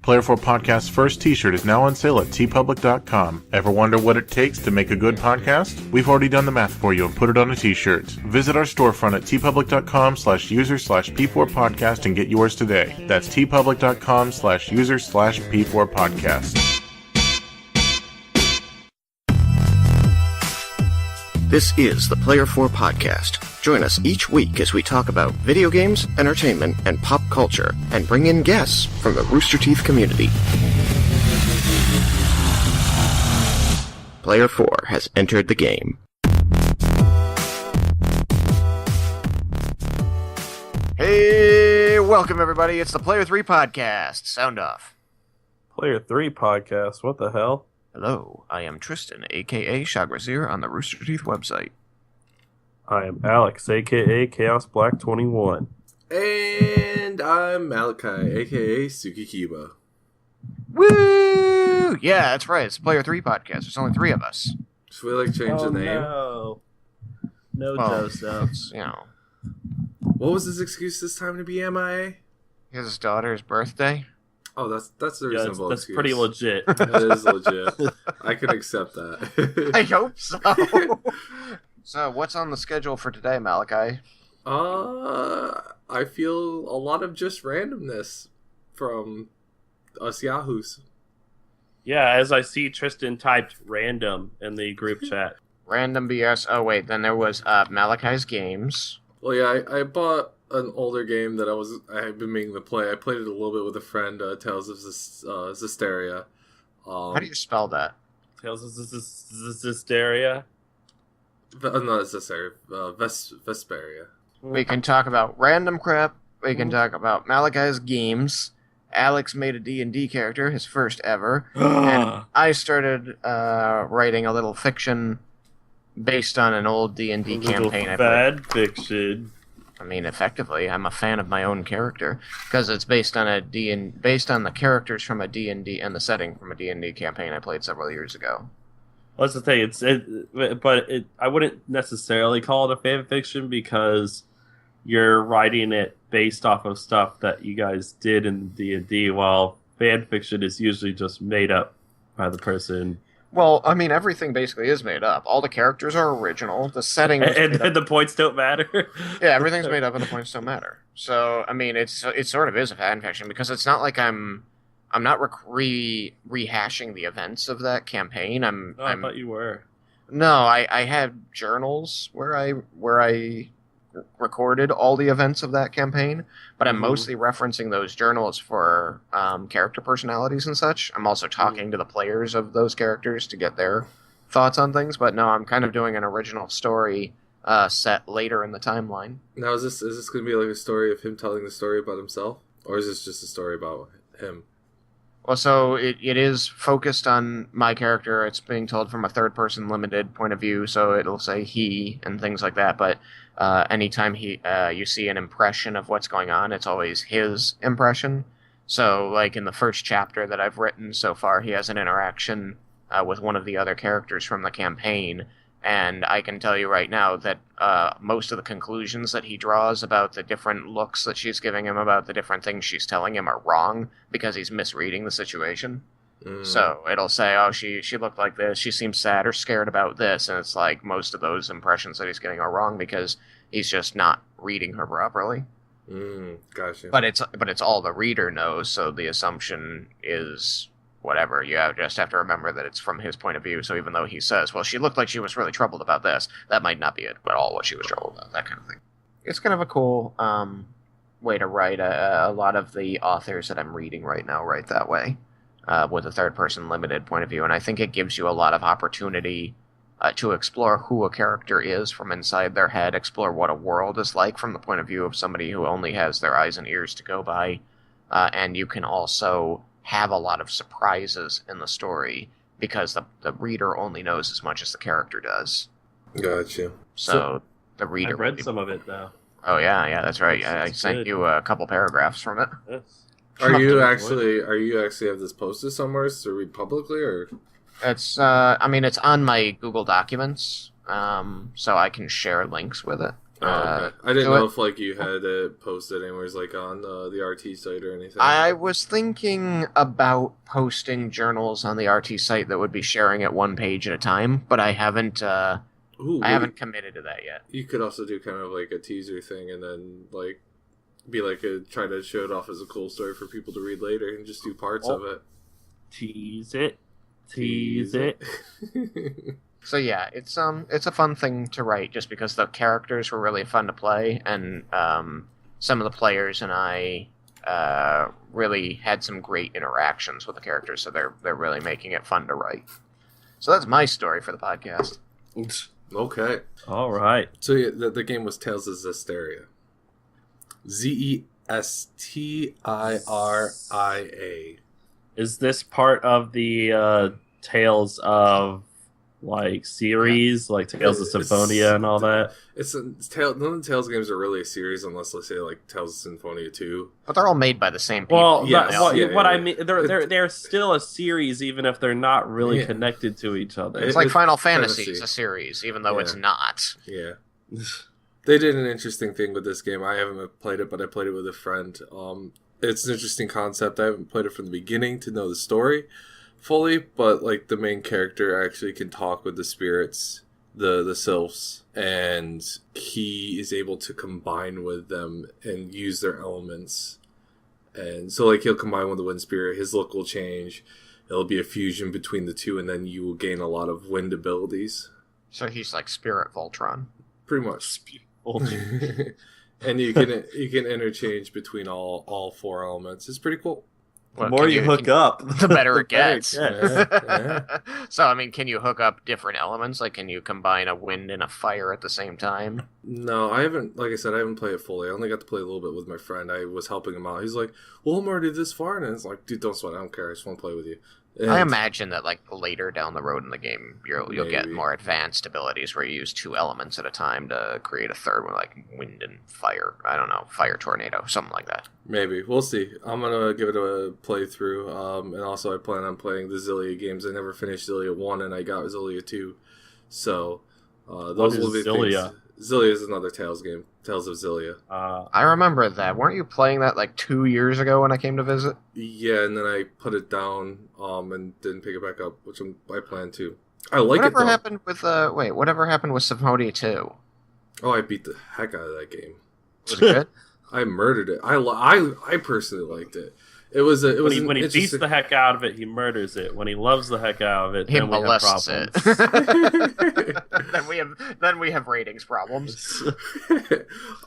Player 4 Podcast's first t-shirt is now on sale at tpublic.com. Ever wonder what it takes to make a good podcast? We've already done the math for you and put it on a t-shirt. Visit our storefront at tpublic.com/user/P4podcast and get yours today. That's tpublic.com/user/P4podcast. This is the Player 4 Podcast. Join us each week as we talk about video games, entertainment, and pop culture, and bring in guests from the Rooster Teeth community. Player 4 has entered the game. Hey, welcome everybody. It's the Player 3 Podcast. Sound off. Player 3 Podcast? What the hell? Hello, I am Tristan, a.k.a. Shagrazir on the Rooster Teeth website. I am Alex, a.k.a. Chaos Black 21. And I'm Malachi, a.k.a. Sukikiba. Woo! Yeah, that's right. It's the Player 3 Podcast. There's only 3 of us. Should we, change the name? No. It's, What was his excuse this time to be MIA? his daughter's birthday. Oh, that's a reasonable that's excuse. pretty legit. That is legit. I can accept that. I hope so. So, what's on the schedule for today, Malachi? I feel a lot of just randomness from us yahoos. Yeah, as I see Tristan typed random in the group chat. Random BS. Oh, wait, then there was Malachi's Games. Well, yeah, I bought an older game that I had been meaning to play. I played it a little bit with a friend, Tales of Zestiria. How do you spell that? Tales of Zestiria? Not Zestiria, Vesperia. We can talk about random crap. We can talk about Malachi's Games. Alex made a D&D character, his first ever. And I started writing a little fiction based on an old D&D campaign. Bad fiction. I mean, effectively, I'm a fan of my own character because it's based on based on the characters from a D&D and the setting from a D&D campaign I played several years ago. Well, that's the thing. I wouldn't necessarily call it a fan fiction because you're writing it based off of stuff that you guys did in D&D, while fan fiction is usually just made up by the person. Well, I mean, everything basically is made up. All the characters are original. The setting and the points don't matter. Yeah, everything's made up, and the points don't matter. So, I mean, it sort of is a fan fiction because it's not like I'm not rehashing the events of that campaign. I thought you were. No, I had journals where I recorded all the events of that campaign, but I'm mostly referencing those journals for character personalities and such. I'm also talking to the players of those characters to get their thoughts on things, but no, I'm kind of doing an original story set later in the timeline. Now, is this going to be like a story of him telling the story about himself, or is this just a story about him? Well, so it is focused on my character. It's being told from a third-person limited point of view, so it'll say he and things like that. But anytime you see an impression of what's going on, it's always his impression. So, like in the first chapter that I've written so far, he has an interaction with one of the other characters from the campaign, and I can tell you right now that most of the conclusions that he draws about the different looks that she's giving him, about the different things she's telling him, are wrong because he's misreading the situation. So it'll say, oh, she looked like this, she seems sad or scared about this, and it's like most of those impressions that he's getting are wrong because he's just not reading her properly. Gotcha. But it's all the reader knows, so the assumption is whatever. You just have to remember that it's from his point of view. So even though he says, well, she looked like she was really troubled about this, that might not be it at all what she was troubled about, that kind of thing. It's kind of a cool way to write. A lot of the authors that I'm reading right now write that way, with a third-person limited point of view, and I think it gives you a lot of opportunity to explore who a character is from inside their head, explore what a world is like from the point of view of somebody who only has their eyes and ears to go by, and you can also have a lot of surprises in the story because the reader only knows as much as the character does. Gotcha. So the reader... I read some of it, though. Oh, yeah, that's right. I sent you a couple paragraphs from it. Yes. Are you actually have this posted somewhere to read publicly, or? It's, it's on my Google Documents, so I can share links with it. Okay. I didn't so know if like you had it posted anywhere like on the RT site or anything. I was thinking about posting journals on the RT site that would be sharing it one page at a time, but I haven't. Ooh, I haven't committed to that yet. You could also do kind of like a teaser thing, and then like be like try to show it off as a cool story for people to read later, and just do parts of it. Tease it. Tease it. So yeah, it's a fun thing to write just because the characters were really fun to play, and some of the players and I really had some great interactions with the characters, so they're really making it fun to write. So that's my story for the podcast. Okay. All right. So yeah, the game was Tales of Zestiria. Zestiria. Is this part of the Tales of like series, like Tales of Symphonia and all that? None of the Tales games are really a series unless, let's say, like Tales of Symphonia 2. But they're all made by the same people. Well, Yes. I mean, they're still a series, even if they're not really connected to each other. It's like Final Fantasy. Fantasy is a series, even though it's Yeah. not. Yeah. They did an interesting thing with this game. I haven't played it, but I played it with a friend. It's an interesting concept. I haven't played it from the beginning to know the story fully, but like the main character actually can talk with the spirits, the sylphs, and he is able to combine with them and use their elements. And so like he'll combine with the wind spirit, his look will change. It'll be a fusion between the two, and then you will gain a lot of wind abilities. So he's like Spirit Voltron. Pretty much. And you can interchange between all four elements. It's pretty cool. The more you hook up, the better it gets. Yeah. So, I mean, can you hook up different elements? Like, can you combine a wind and a fire at the same time? No, I haven't. Like I said, I haven't played it fully. I only got to play a little bit with my friend. I was helping him out. He's like, "Well, I'm already this far," and it's like, "Dude, don't sweat. I don't care. I just want to play with you." And I imagine that, like, later down the road in the game, you'll get Maybe. more advanced abilities where you use two elements at a time to create a third one, like wind and fire. I don't know, fire tornado, something like that. maybe we'll see. I'm gonna give it a playthrough. And also, I plan on playing the Zillia games. I never finished Zillia 1, and I got Zillia 2. So those What will be is Zillia? things. Zillia is another Tales game. Tales of Zillia. I remember that. Weren't you playing that like 2 years ago when I came to visit? Yeah, and then I put it down and didn't pick it back up, which I plan to. I like it though. Whatever happened with Symphonia 2? Oh, I beat the heck out of that game. Was it good? I murdered it. I personally liked it. It was when he beats the heck out of it, he murders it. When he loves the heck out of it, He then we have molests problems. it. then we have ratings problems.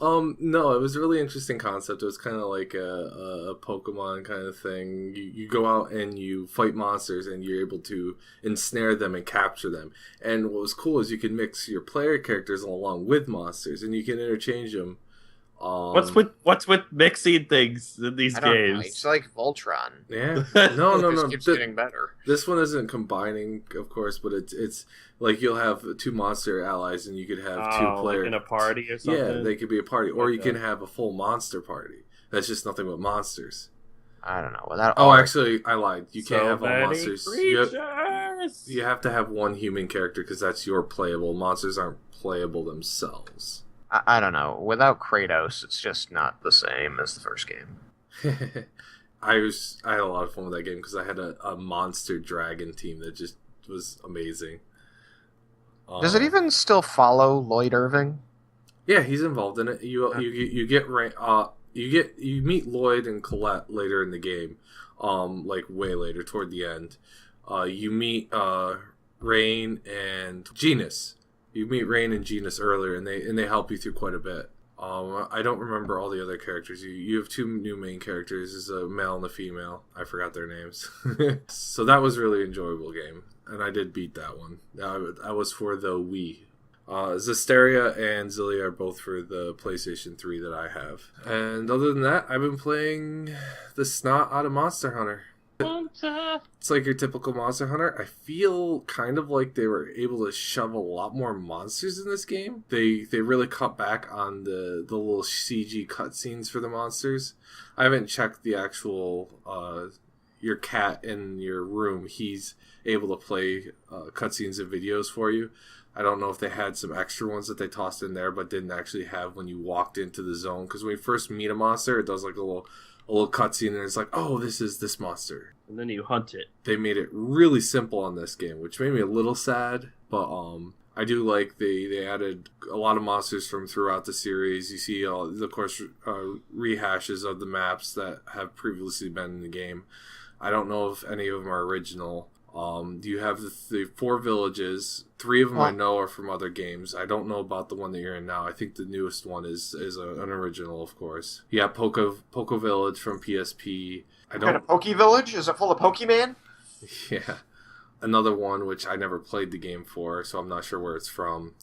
No, it was a really interesting concept. It was kind of like a Pokemon kind of thing. You go out and you fight monsters, and you're able to ensnare them and capture them. And what was cool is you can mix your player characters along with monsters, and you can interchange them. What's with mixing things in these I don't know. games? It's like Voltron. Yeah, no. It just keeps getting better. This one isn't combining, of course, but it's like you'll have two monster allies, and you could have two players like in a party or something. Yeah, they could be a party, or you Okay. can have a full monster party. That's just nothing but monsters. I don't know. Without Oh, actually, I lied. You can't have all many monsters. creatures. You have to have one human character because that's your playable. Monsters aren't playable themselves. I don't know. Without Kratos, it's just not the same as the first game. I had a lot of fun with that game because I had a monster dragon team that just was amazing. Does it even still follow Lloyd Irving? Yeah, he's involved in it. You meet Lloyd and Colette later in the game, like way later toward the end. You meet Rain and Genus. You meet Rain and Genus earlier, and they help you through quite a bit. I don't remember all the other characters. You have two new main characters, is a male and a female. I forgot their names. So that was a really enjoyable game, and I did beat that one. I was for the Wii. Zestiria and Zillia are both for the PlayStation 3 that I have. And other than that, I've been playing the snot out of Monster Hunter. It's like your typical Monster Hunter. I feel kind of like they were able to shove a lot more monsters in this game. They really cut back on the little CG cutscenes for the monsters. I haven't checked the actual your cat in your room, he's able to play cutscenes and videos for you. I don't know if they had some extra ones that they tossed in there, but didn't actually have when you walked into the zone. Because when you first meet a monster, it does like a little cutscene, and it's like, oh, this is this monster. And then you hunt it. They made it really simple on this game, which made me a little sad. But I do like they added a lot of monsters from throughout the series. You see, of course, rehashes of the maps that have previously been in the game. I don't know if any of them are original. You have the 4 villages. 3 of them I know are from other games. I don't know about the one that you're in now. I think the newest one is an original, of course. Yeah, Poco Village from PSP. What kind of Poke Village? Is it full of Pokemon? Yeah. Another one which I never played the game for, so I'm not sure where it's from.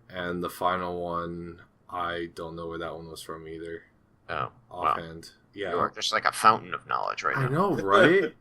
And the final one, I don't know where that one was from either. Oh, offhand. Wow. Yeah. You're just like a fountain of knowledge right now. I know, right?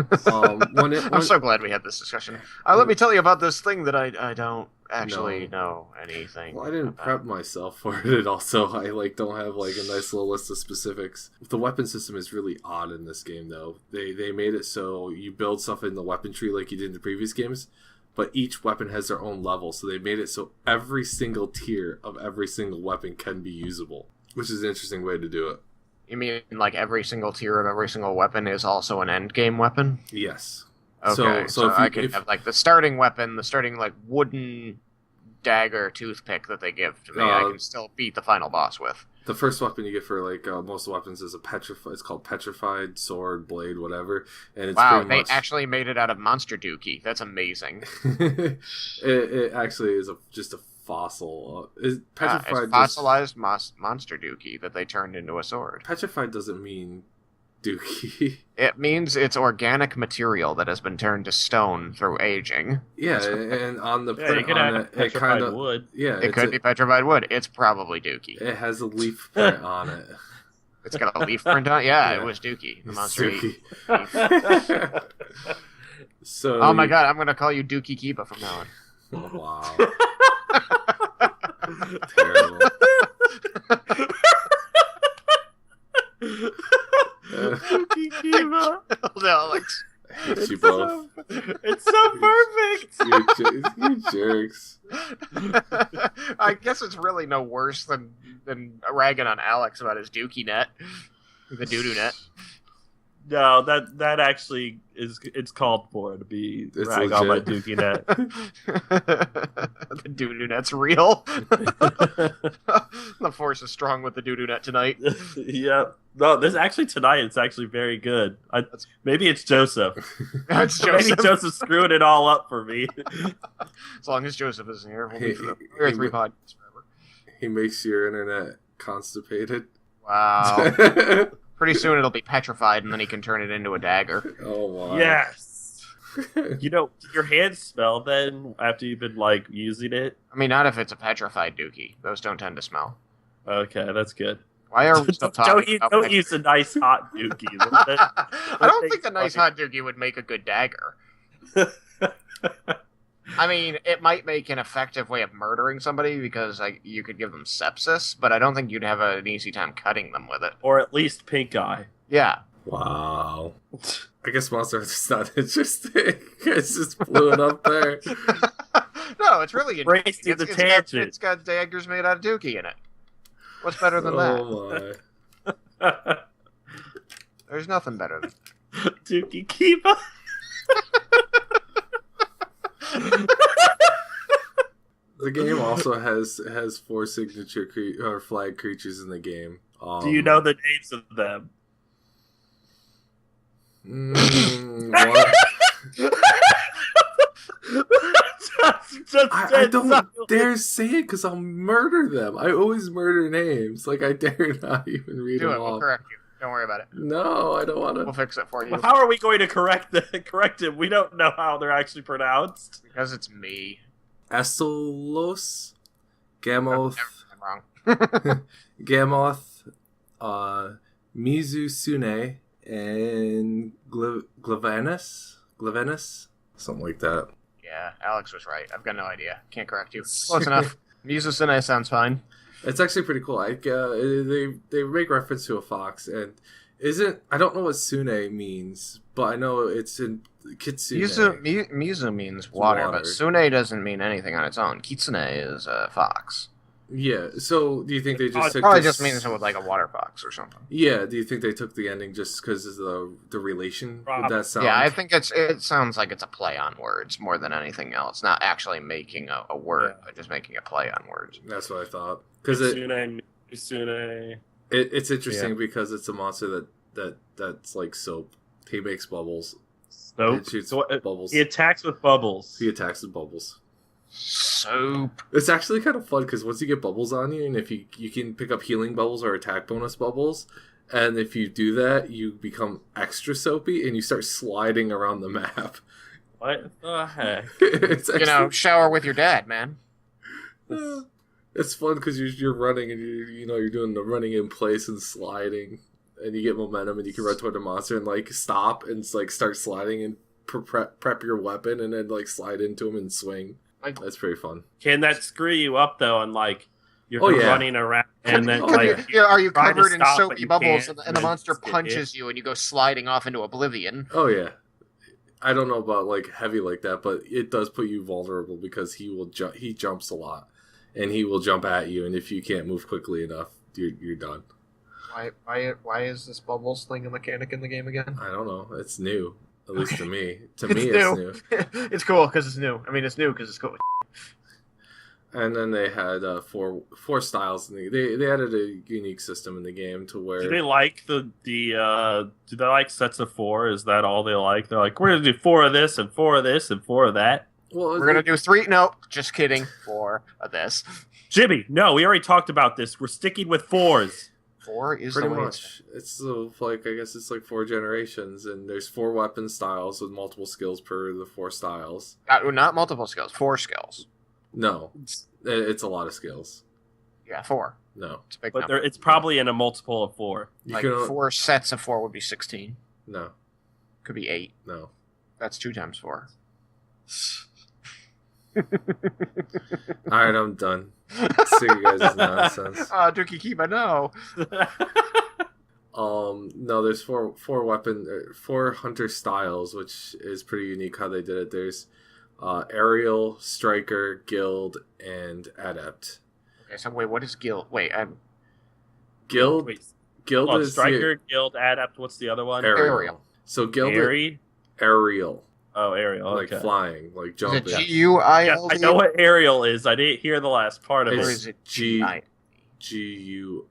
I'm so glad we had this discussion. Let me tell you about this thing that I don't actually know anything. Well, I didn't prep myself for it. Also, I don't have a nice little list of specifics. The weapon system is really odd in this game, though. They made it so you build stuff in the weapon tree like you did in the previous games, but each weapon has their own level. So they made it so every single tier of every single weapon can be usable, which is an interesting way to do it. You mean like every single tier of every single weapon is also an end game weapon? Yes. Okay, so I could have the starting weapon, the starting wooden dagger toothpick that they give to me. I can still beat the final boss with. The first weapon you get for most weapons is it's called petrified sword, blade, whatever. And it's they actually made it out of monster dookie. That's amazing. it actually is just a fossil. It's fossilized monster dookie that they turned into a sword. Petrified doesn't mean dookie. It means it's organic material that has been turned to stone through aging. Yeah, and on the print on it, petrified wood. Yeah, it could be petrified wood. It's probably dookie. It has a leaf print on it. It's got a leaf print on it? Yeah, it was dookie. The monster dookie. So, oh my god, I'm going to call you Dookie Kiba from now on. Oh, wow. Terrible. Dookie Kiba. Alex. It's you both. It's so perfect. You jerks. I guess it's really no worse than ragging on Alex about his Dookie net, the doo-doo net. No, that actually it's called for to be rag on my Dookie net. The doo-doo net's real. The force is strong with the doo-doo net tonight. Yeah. No, tonight it's actually very good. Maybe it's Joseph. It's Joseph. Maybe Joseph's screwing it all up for me. As long as Joseph isn't here, we'll be for 3 podcasts forever. He makes your internet constipated. Wow. Pretty soon it'll be petrified, and then he can turn it into a dagger. Oh, wow. Yes. Your hands smell then after you've been using it? I mean, not if it's a petrified dookie. Those don't tend to smell. Okay, that's good. Why are we still talking about don't use a nice hot dookie. I don't think a nice hot dookie would make a good dagger. I mean, it might make an effective way of murdering somebody because you could give them sepsis, but I don't think you'd have an easy time cutting them with it. Or at least pink eye. Yeah. Wow. I guess Monster Hunter's not interesting. It's just blew it up there. No, it's really interesting. Tangent. It's got daggers made out of dookie in it. What's better than that? Oh my. There's nothing better than Dookie Kiba. The game also has 4 signature flag creatures in the game. Do you know the names of them? What? I don't dare say it because I'll murder them. I always murder names. I dare not even read them all. We'll correct you. Don't worry about it. No, I don't want to. We'll fix it for you. Well, how are we going to correct it? We don't know how they're actually pronounced. Because it's me. Estelos, Gamoth, I'm wrong. Gamoth, Mizusune, and Glavenus, something like that. Yeah, Alex was right. I've got no idea. Can't correct you. Close enough. Mizusune sounds fine. It's actually pretty cool. They make reference to a fox, and I don't know what Sune means, but I know it's in Kitsune. Mizu means water, but Sune doesn't mean anything on its own. Kitsune is a fox. Yeah, so do you think they just took probably this... just means it was like a water fox or something. Yeah, do you think they took the ending just because of the relation with that sound? Yeah, I think it sounds like it's a play on words more than anything else. Not actually making a word, but just making a play on words. That's what I thought. Because it's interesting because it's a monster that's like soap. He makes bubbles. Soap? It shoots bubbles. He attacks with bubbles. Soap. It's actually kind of fun because once you get bubbles on you, and if you can pick up healing bubbles or attack bonus bubbles, and if you do that, you become extra soapy and you start sliding around the map. What the heck? It's actually, shower with your dad, man. It's fun because you're running and you're doing the running in place and sliding, and you get momentum and you can run toward the monster and like stop and like start sliding and prep your weapon and then like slide into him and swing. That's pretty fun. Can that screw you up though? And like you're running around, and then are you covered in soapy bubbles, and the monster punches you, and you go sliding off into oblivion? Oh yeah, I don't know about like heavy like that, but it does put you vulnerable because he jumps a lot, and he will jump at you, and if you can't move quickly enough, you're done. Why is this bubbles thing a mechanic in the game again? I don't know. It's new. At least to me. It's new. It's cool because it's new. I mean, it's new because it's cool. And then they had four styles. They added a unique system in the game to where... Do they like do they like sets of 4? Is that all they like? They're like, we're going to do 4 of this and 4 of this and 4 of that. Well, we're going to do 3. No, just kidding. 4 of this. Jimmy, no, we already talked about this. We're sticking with 4s. 4 is pretty the way much. It's like I guess it's like 4 generations, and there's 4 weapon styles with multiple skills per the 4 styles. Not multiple skills, 4 skills. No, it's a lot of skills. Yeah, 4. No, it's a big but number. It's probably in a multiple of 4. Like 4 sets of 4 would be 16. No, could be 8. No, that's 2 times 4. All right, I'm done. See you guys' nonsense. Dookie Keep, I know. No, there's 4 hunter styles, which is pretty unique how they did it. There's aerial, striker, guild, and adept. Okay, so wait, what is guild? Wait, guild. Wait, guild is striker, guild, adept. What's the other one? Aerial. So guild. Aerial. Oh, aerial. Like flying, like jumping. Is it G-U-I-L-D? I know what aerial is. I didn't hear the last part of it. Or is it G-U-I-L-D? G-U-I-L-D.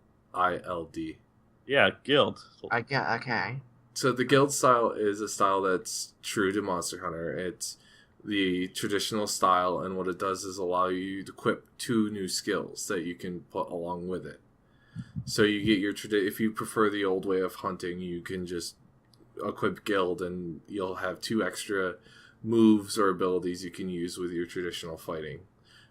Yeah, guild. Okay. So the guild style is a style that's true to Monster Hunter. It's the traditional style, and what it does is allow you to equip 2 new skills that you can put along with it. So you get your if you prefer the old way of hunting, you can just equip guild, and you'll have 2 extra moves or abilities you can use with your traditional fighting.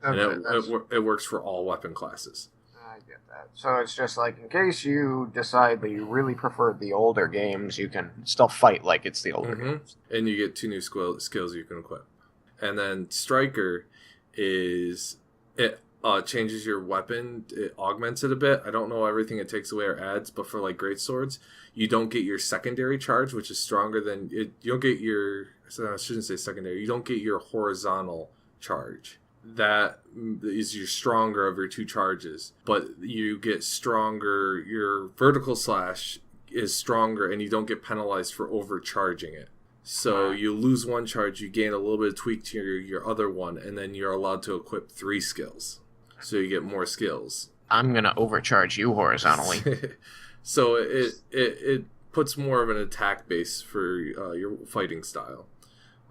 Okay, and it works for all weapon classes. I get that. So it's just like, in case you decide that you really prefer the older games, you can still fight like it's the older games. And you get 2 new skills you can equip. And then striker is... it changes your weapon. It augments it a bit. I don't know everything it takes away or adds, but for like great swords, you don't get your secondary charge, which is stronger than it. You don't get your... I shouldn't say secondary. You don't get your horizontal charge. That is your stronger of your 2 charges, but you get stronger. Your vertical slash is stronger, and you don't get penalized for overcharging it. So you lose 1 charge, you gain a little bit of tweak to your other one, and then you're allowed to equip 3 skills. So you get more skills. I'm gonna overcharge you horizontally. So it puts more of an attack base for your fighting style.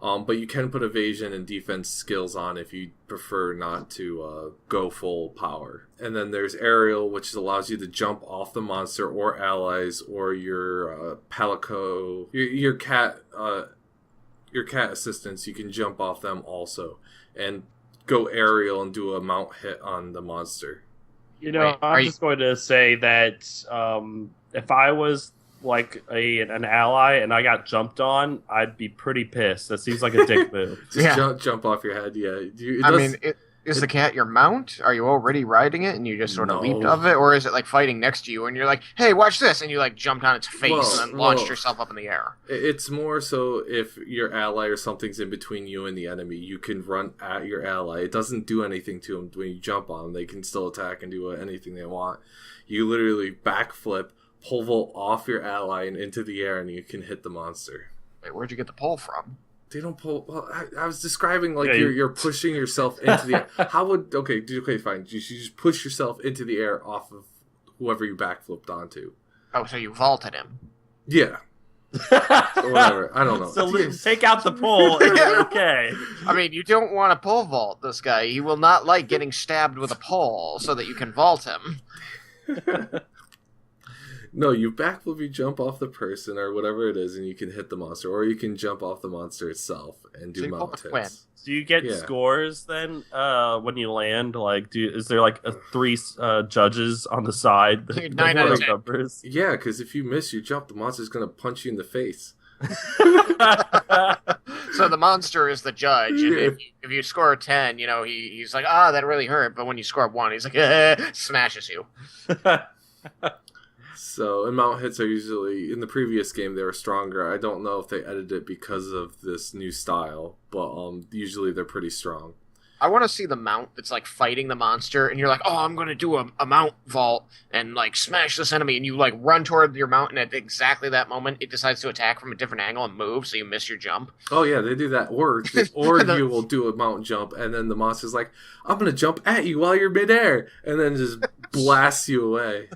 But you can put evasion and defense skills on if you prefer not to go full power. And then there's aerial, which allows you to jump off the monster or allies or your palico, your cat assistants. You can jump off them also and go aerial and do a mount hit on the monster. You know, I'm just going to say that if I was like an ally and I got jumped on, I'd be pretty pissed. That seems like a dick move. Just jump off your head. Yeah, Is the cat your mount? Are you already riding it and you just sort of leaped No. off it? Or is it like fighting next to you and you're like, hey, watch this, and you like jumped on its face and then launched yourself up in the air? It's more so if your ally or something's in between you and the enemy, you can run at your ally. It doesn't do anything to them when you jump on them. They can still attack and do anything they want. You literally backflip, pole vault off your ally and into the air, and you can hit the monster. Wait, where'd you get the pole from? They don't pull. Well, I was describing like you're pushing yourself into the air. How would okay, fine. You just push yourself into the air off of whoever you backflipped onto. Oh, so you vaulted him. Yeah. Or whatever. I don't know. So take out the pole and you're okay. I mean, you don't want to pole vault this guy. He will not like getting stabbed with a pole so that you can vault him. No, you backflip, you jump off the person or whatever it is, and you can hit the monster, or you can jump off the monster itself and do mount hits. Do you get scores then when you land? Like, is there like three judges on the side? 9 out of 10. Numbers? Yeah, because if you miss your jump, the monster's gonna punch you in the face. So the monster is the judge, and if you score a 10, you know he's like, that really hurt. But when you score a 1, he's like, smashes you. So, and mount hits are usually, in the previous game, they were stronger. I don't know if they edited it because of this new style, but usually they're pretty strong. I want to see the mount that's like fighting the monster, and you're like, I'm going to do a mount vault and like smash this enemy, and you like run toward your mount, and at exactly that moment, it decides to attack from a different angle and move, so you miss your jump. Oh yeah, they do that. Or you will do a mount jump, and then the monster's like, I'm going to jump at you while you're midair, and then just blasts you away.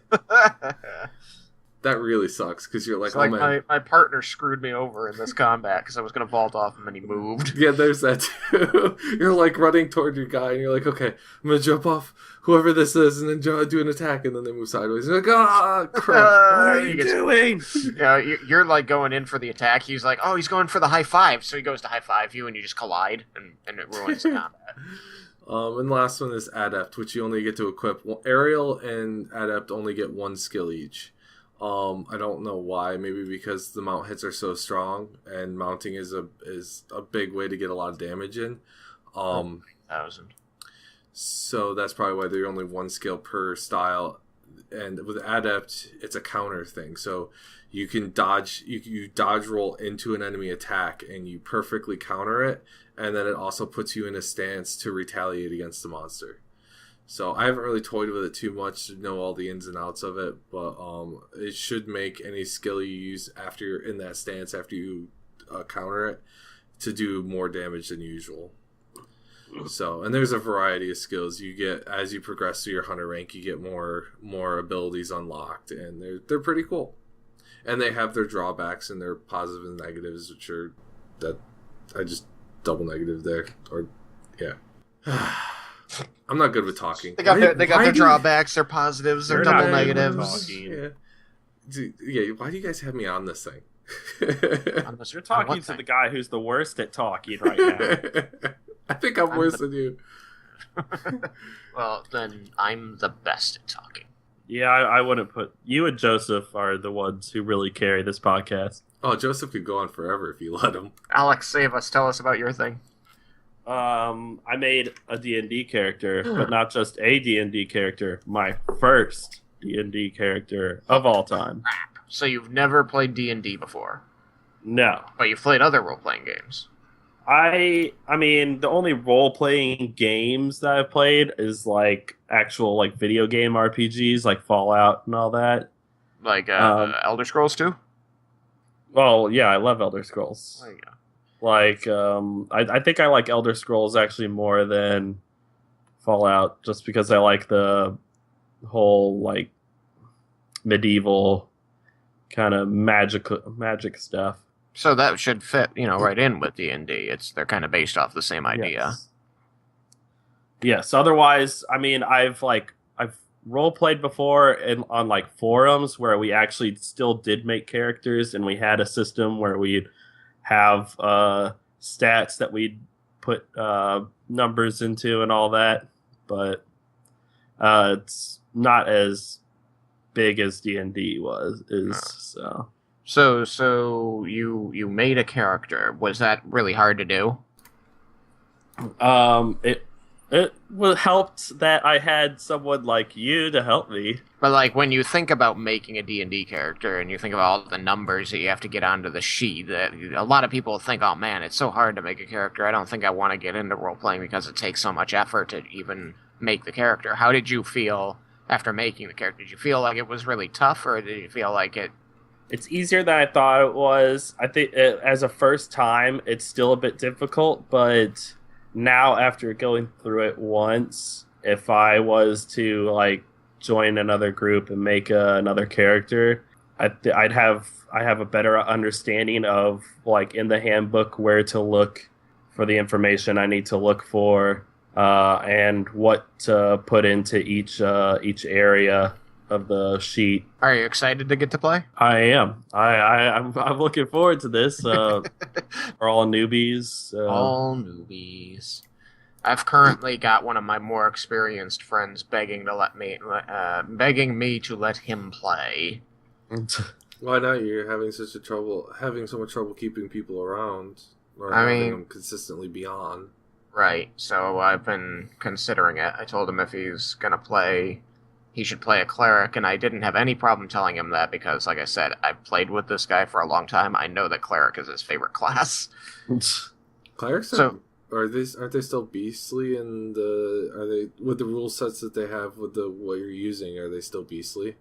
That really sucks, because you're like, it's man. My partner screwed me over in this combat, because I was going to vault off him, and he moved. Yeah, there's that too. You're like running toward your guy, and you're like, okay, I'm going to jump off whoever this is, and then do an attack, and then they move sideways. You're like, crap. What are you doing? You're like going in for the attack. He's like, he's going for the high five, so he goes to high five you, and you just collide, and it ruins the combat. And the last one is Adept, which you only get to equip. Aerial and Adept only get 1 skill each. I don't know why. Maybe because the mount hits are so strong, and mounting is a big way to get a lot of damage in. 1,000. So that's probably why they're only 1 skill per style. And with Adept, it's a counter thing. So you can dodge. You dodge roll into an enemy attack, and you perfectly counter it. And then it also puts you in a stance to retaliate against the monster. So I haven't really toyed with it too much to know all the ins and outs of it, but it should make any skill you use after you're in that stance, after you counter it, to do more damage than usual. So, and there's a variety of skills you get as you progress through your hunter rank. You get more abilities unlocked, and they're pretty cool. And they have their drawbacks and their positives and negatives, which are that I just double negative there, or yeah. I'm not good with talking. They got their drawbacks, their positives, their double negatives. Yeah, why do you guys have me on this thing? You're talking to the guy who's the worst at talking right now. I think I'm worse than you. Well, then I'm the best at talking. Yeah, I wouldn't put... You and Joseph are the ones who really carry this podcast. Oh, Joseph could go on forever if you let him. Alex, save us. Tell us about your thing. I made a D&D character, but not just a D&D character. My first D&D character of all time. So you've never played D&D before? No. But you've played other role-playing games? I mean, the only role-playing games that I've played is, like, actual, like, video game RPGs, like Fallout and all that. Like, Elder Scrolls 2? Well, yeah, I love Elder Scrolls. There you go. Like, I think I like Elder Scrolls actually more than Fallout, just because I like the whole, like, medieval kind of magic stuff. So that should fit, right in with D&D. They're kind of based off the same idea. Yes. Otherwise, I mean, I've role played before on like forums where we actually still did make characters, and we had a system where we'd have stats that we'd put numbers into and all that, but it's not as big as D&D is. So you made a character. Was that really hard to do? It helped that I had someone like you to help me. But like when you think about making a D&D character and you think about all the numbers that you have to get onto the sheet, that a lot of people think, oh man, it's so hard to make a character. I don't think I want to get into role playing because it takes so much effort to even make the character. How did you feel after making the character? Did you feel like it was really tough, or did you feel like it? It's easier than I thought it was. I think as a first time, it's still a bit difficult, but now after going through it once, if I was to like join another group and make another character, I have a better understanding of like in the handbook where to look for the information I need to look for, and what to put into each area of the sheet. Are you excited to get to play? I am. I'm looking forward to this. We're all newbies. All newbies. I've currently got one of my more experienced friends begging me to let him play. Why not? You're having so much trouble keeping people around, or I having mean, them consistently be on. Right. So I've been considering it. I told him if he's gonna play, he should play a cleric, and I didn't have any problem telling him that because, like I said, I've played with this guy for a long time. I know that cleric is his favorite class. Clerics aren't they still beastly? And are they with the rule sets that they have with what you're using? Are they still beastly?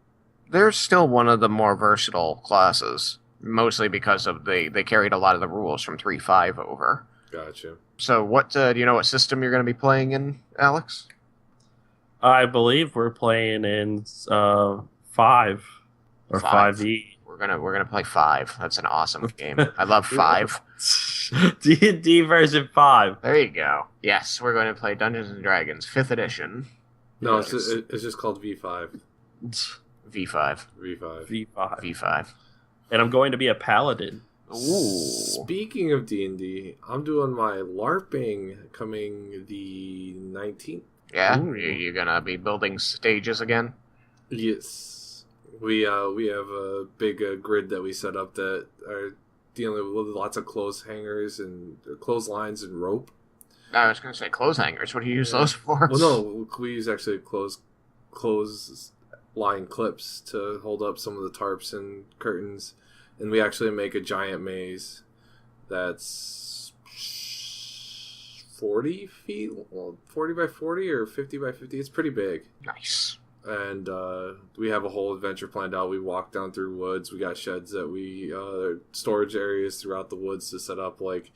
They're still one of the more versatile classes, mostly because of they carried a lot of the rules from 3.5 over. Gotcha. So what do you know what system you're going to be playing in, Alex? I believe we're playing in 5 or 5e. We're gonna play 5. That's an awesome game. I love 5. D&D version 5. There you go. Yes, we're going to play Dungeons and Dragons 5th edition. No, Yes. it's just called V5. V5. V5. V5. And I'm going to be a paladin. Ooh. Speaking of D&D, I'm doing my LARPing coming the 19th. Yeah, Ooh. you're gonna be building stages again. Yes, we have a big grid that we set up that are dealing with lots of clothes hangers and clotheslines and rope. I was gonna say clothes hangers. What do you use those for? Well, no, we use actually clothes line clips to hold up some of the tarps and curtains, and we actually make a giant maze that's 40 feet, well, 40 by 40 or 50 by 50. It's pretty big. Nice. And we have a whole adventure planned out. We walk down through woods. We got sheds that storage areas throughout the woods to set up like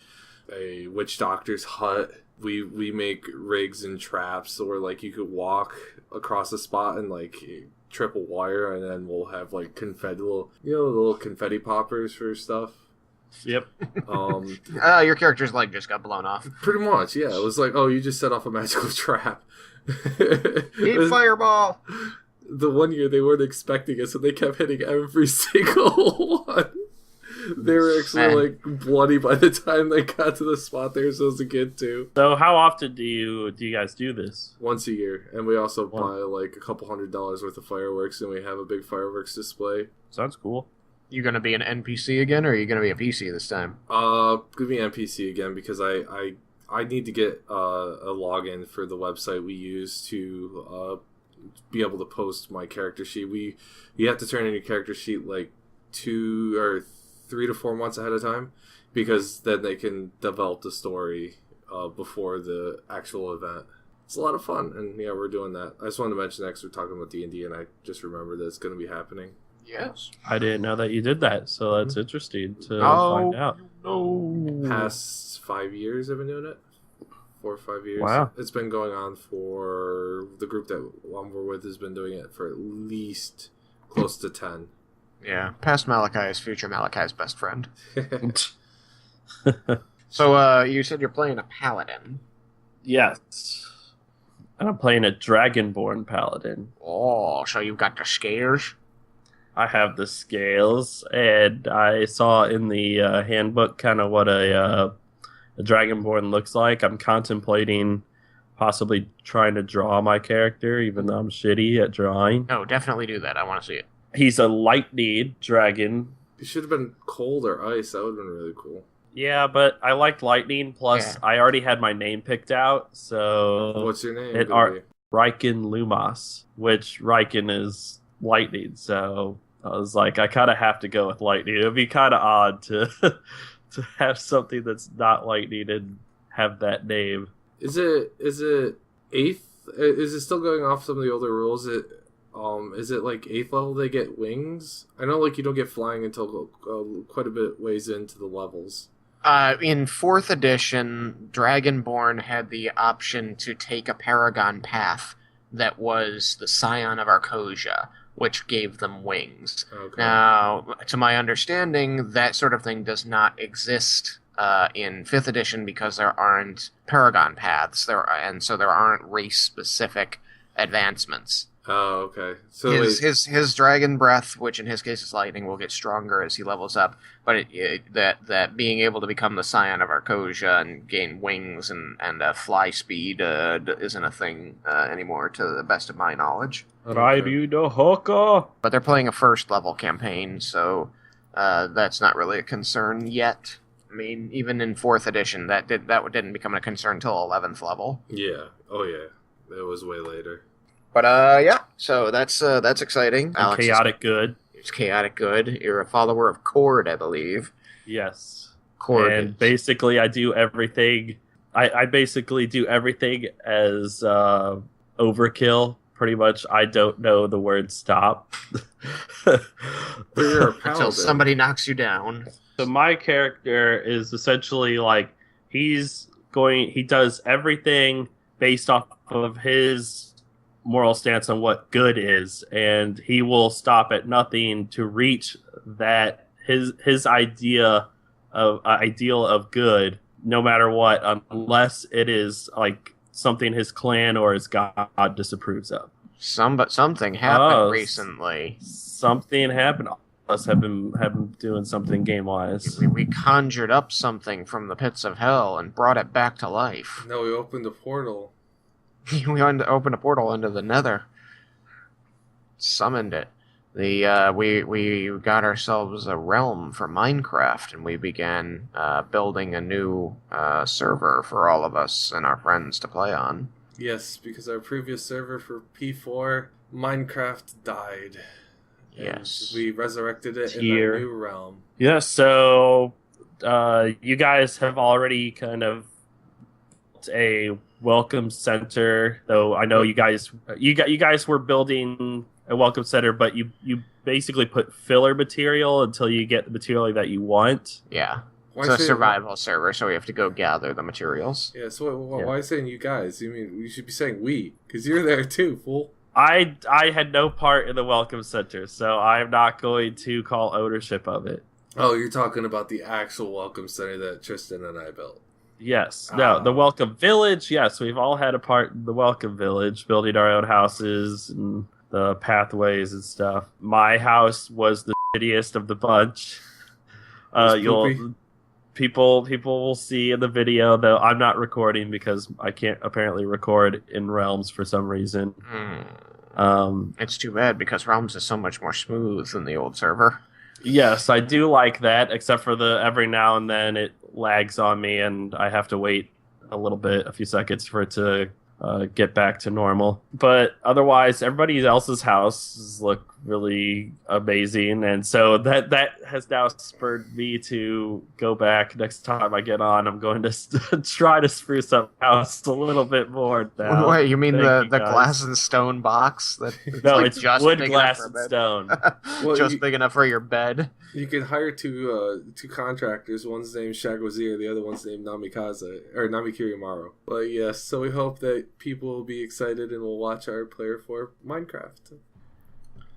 a witch doctor's hut. We make rigs and traps where like you could walk across a spot and like trip a wire, and then we'll have like little confetti poppers for stuff. Yep. Your character's leg just got blown off. Pretty much, yeah. It was like, oh, you just set off a magical trap. Eat fireball! The one year they weren't expecting it, so they kept hitting every single one. They were actually like bloody by the time they got to the spot they were supposed to get to. So how often do you guys do this? Once a year, and we also buy like a couple $100 worth of fireworks, and we have a big fireworks display. Sounds cool. You gonna be an NPC again, or are you gonna be a PC this time? Give me NPC again because I need to get a login for the website we use to be able to post my character sheet. You have to turn in your character sheet like 2 or 3 to 4 months ahead of time, because then they can develop the story before the actual event. It's a lot of fun, and yeah, we're doing that. I just wanted to mention that because we're talking about D&D, and I just remembered that it's going to be happening. Yes. I didn't know that you did that, so that's interesting to find out. No. Past 5 years I've been doing it. 4 or 5 years. Wow. It's been going on for the group that we're with has been doing it for at least close to 10. Yeah. Past Malachi is future Malachi's best friend. So, you said you're playing a paladin. Yes. And I'm playing a Dragonborn Paladin. Oh, so you've got the scares? I have the scales, and I saw in the handbook kind of what a Dragonborn looks like. I'm contemplating possibly trying to draw my character, even though I'm shitty at drawing. No, definitely do that. I want to see it. He's a lightning dragon. It should have been cold or ice. That would have been really cool. Yeah, but I liked lightning. Plus, Yeah. I already had my name picked out. So What's your name? it Gilby? Riken Lumos, which Riken is lightning. So I was like, I kind of have to go with lightning. It would be kind of odd to to have something that's not lightning and have that name. Is it eighth? Is it still going off some of the older rules? Is it like 8th level they get wings? I know like you don't get flying until quite a bit ways into the levels. In 4th edition, Dragonborn had the option to take a Paragon path that was the Scion of Arcosia, which gave them wings. Okay. Now, to my understanding, that sort of thing does not exist in 5th edition because there aren't Paragon paths, and so there aren't race-specific advancements. Oh, okay. So His dragon breath, which in his case is lightning, will get stronger as he levels up. But that being able to become the Scion of Arcosia and gain wings and fly speed isn't a thing anymore, to the best of my knowledge. Raidu no Hoko. But they're playing a 1st level campaign, so that's not really a concern yet. I mean, even in 4th edition, that didn't become a concern until 11th level. yeah. Oh yeah. It was way later. But yeah, so that's exciting. Alex Chaotic good. It's chaotic good. You're a follower of Cord, I believe. Yes. Cord. And basically, I do everything. I basically do everything as overkill. Pretty much, I don't know the word stop. You're a Until paladin. somebody knocks you down. So my character is essentially like he does everything based off of his moral stance on what good is, and he will stop at nothing to reach that his ideal of good, no matter what, unless it is like something his clan or his god disapproves of. Something happened recently. Something happened. Us have been doing something game wise. We conjured up something from the pits of hell and brought it back to life. No, we opened a portal. We opened a portal into the Nether. Summoned it. We got ourselves a realm for Minecraft, and we began building a new server for all of us and our friends to play on. Yes, because our previous server for P4 Minecraft died. Yes. And we resurrected it Here. in a new realm. Yeah, so you guys have already kind of built a welcome center, though I know you guys were building a welcome center, but you basically put filler material until you get the material that you want. Yeah. Why It's a say- survival server, so we have to go gather the materials. Yeah, so why saying you guys? You mean you should be saying we, because you're there too, fool. I had no part in the welcome center, so I'm not going to call ownership of it. Oh, you're talking about the actual welcome center that Tristan and I built. Yes. No, the welcome village. Yes, we've all had a part in the welcome village, building our own houses and the pathways and stuff. My house was the shittiest of the bunch. People will see in the video, though I'm not recording because I can't apparently record in Realms for some reason. It's too bad because Realms is so much more smooth than the old server. Yes, I do like that, except for every now and then it lags on me and I have to wait a few seconds for it to get back to normal. But otherwise, everybody else's houses look really amazing, and so that has now spurred me to go back. Next time I get on, I'm going to try to spruce up the house a little bit more now. Wait, you mean Thank the you, guys. glass and stone box? No, like it's just wood, big glass, enough and for a bed? stone. Well, Just big enough for your bed. You can hire two contractors. One's named Shagwazir, the other one's named Namikirimaru. But yes, so we hope that people will be excited and will watch our player for Minecraft.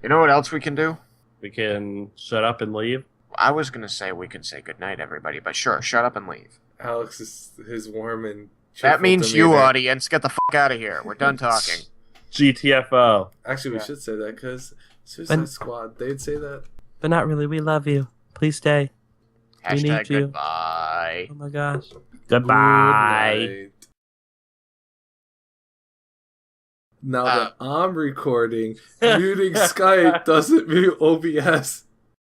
You know what else we can do? We can shut up and leave. I was going to say we could say goodnight, everybody, but sure, shut up and leave. Alex is his warm and That cheerful means you, demeanor. audience. Get the fuck out of here. We're done talking. GTFO. Actually, we Yeah. should say that because Suicide But- Squad, they'd say that. But not really. We love you. Please stay. We need Hashtag you. goodbye. Oh my gosh. Good Goodbye. night. Now that I'm recording, muting Skype doesn't mute OBS.